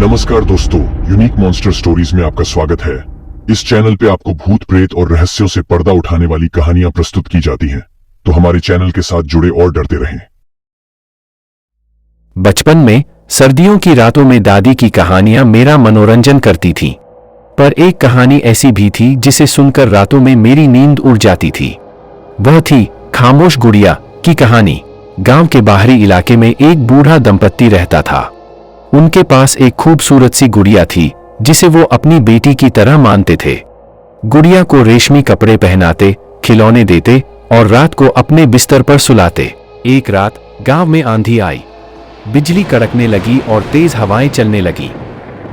नमस्कार दोस्तों, unique monster stories में आपका स्वागत है। इस चैनल पे आपको भूत प्रेत और रहस्यों से पर्दा उठाने वाली कहानियां प्रस्तुत की जाती हैं, तो हमारे चैनल के साथ जुड़े और डरते रहें। बचपन में सर्दियों की रातों में दादी की कहानियां मेरा मनोरंजन करती थीं, पर एक कहानी ऐसी भी थी जिसे सुनकर रातों में मेरी नींद उड़ जाती थी। वह थी खामोश गुड़िया की कहानी। गांव के बाहरी इलाके में एक बूढ़ा दंपत्ति रहता था। उनके पास एक खूबसूरत सी गुड़िया थी जिसे वो अपनी बेटी की तरह मानते थे। गुड़िया को रेशमी कपड़े पहनाते, खिलौने देते और रात को अपने बिस्तर पर सुलाते। एक रात गांव में आंधी आई, बिजली कड़कने लगी और तेज हवाएं चलने लगी।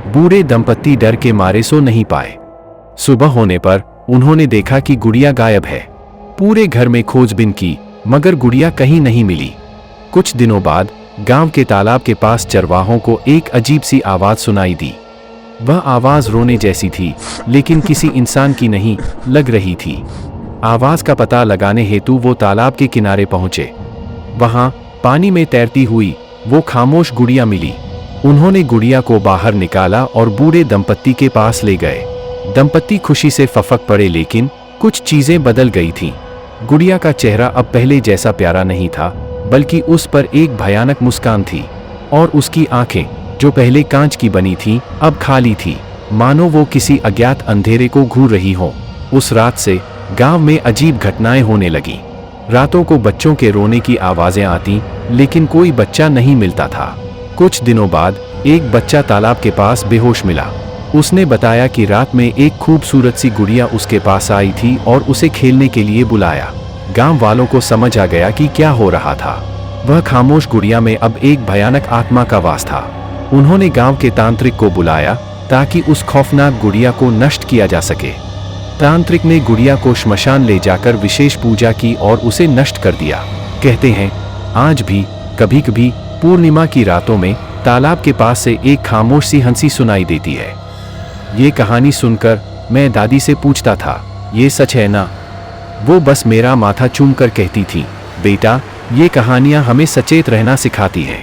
बूढ़े दंपत्ति डर के मारे सो नहीं पाए। सुबह होने पर उन्होंने देखा कि गुड़िया गायब है। पूरे घर में खोजबीन की, मगर गुड़िया कहीं नहीं मिली। कुछ दिनों बाद गांव के तालाब के पास चरवाहों को एक अजीब सी आवाज सुनाई दी। वह आवाज रोने जैसी थी, लेकिन किसी इंसान की नहीं लग रही थी। आवाज का पता लगाने हेतु वो तालाब के किनारे पहुंचे। वहां पानी में तैरती हुई वो खामोश गुड़िया मिली। उन्होंने गुड़िया को बाहर निकाला और बूढ़े दंपत्ति के पास ले गए। दंपत्ति खुशी से फफक पड़े, लेकिन कुछ चीजें बदल गई थीं। गुड़िया का चेहरा अब पहले जैसा प्यारा नहीं था, बल्कि उस पर एक भयानक मुस्कान थी, और उसकी आंखें जो पहले कांच की बनी थीं, अब खाली थी, मानो वो किसी अज्ञात अंधेरे को घूर रही हो। उस रात से गांव में अजीब घटनाएं होने लगी। रातों को बच्चों के रोने की आवाजें आती, लेकिन कोई बच्चा नहीं मिलता था। कुछ दिनों बाद एक बच्चा तालाब के पास बेहोश मिला। उसने बताया कि रात में एक खूबसूरत सी गुड़िया उसके पास आई थी और उसे खेलने के लिए बुलाया। गांव वालों को समझ आ गया कि क्या हो रहा था। वह खामोश गुड़िया में अब एक भयानक आत्मा का वास था। उन्होंने गांव के तांत्रिक को बुलाया ताकि उस खौफनाक गुड़िया को नष्ट किया जा सके। तांत्रिक ने गुड़िया को श्मशान ले जाकर विशेष पूजा की और उसे नष्ट कर दिया। कहते हैं आज भी कभी कभी पूर्णिमा की रातों में तालाब के पास से एक खामोश सी हंसी सुनाई देती है। ये कहानी सुनकर मैं दादी से पूछता था, ये सच है ना? वो बस मेरा माथा चूमकर कहती थी, बेटा, ये कहानियां हमें सचेत रहना सिखाती है।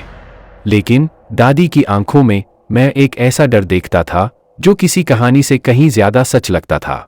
लेकिन दादी की आंखों में मैं एक ऐसा डर देखता था जो किसी कहानी से कहीं ज्यादा सच लगता था।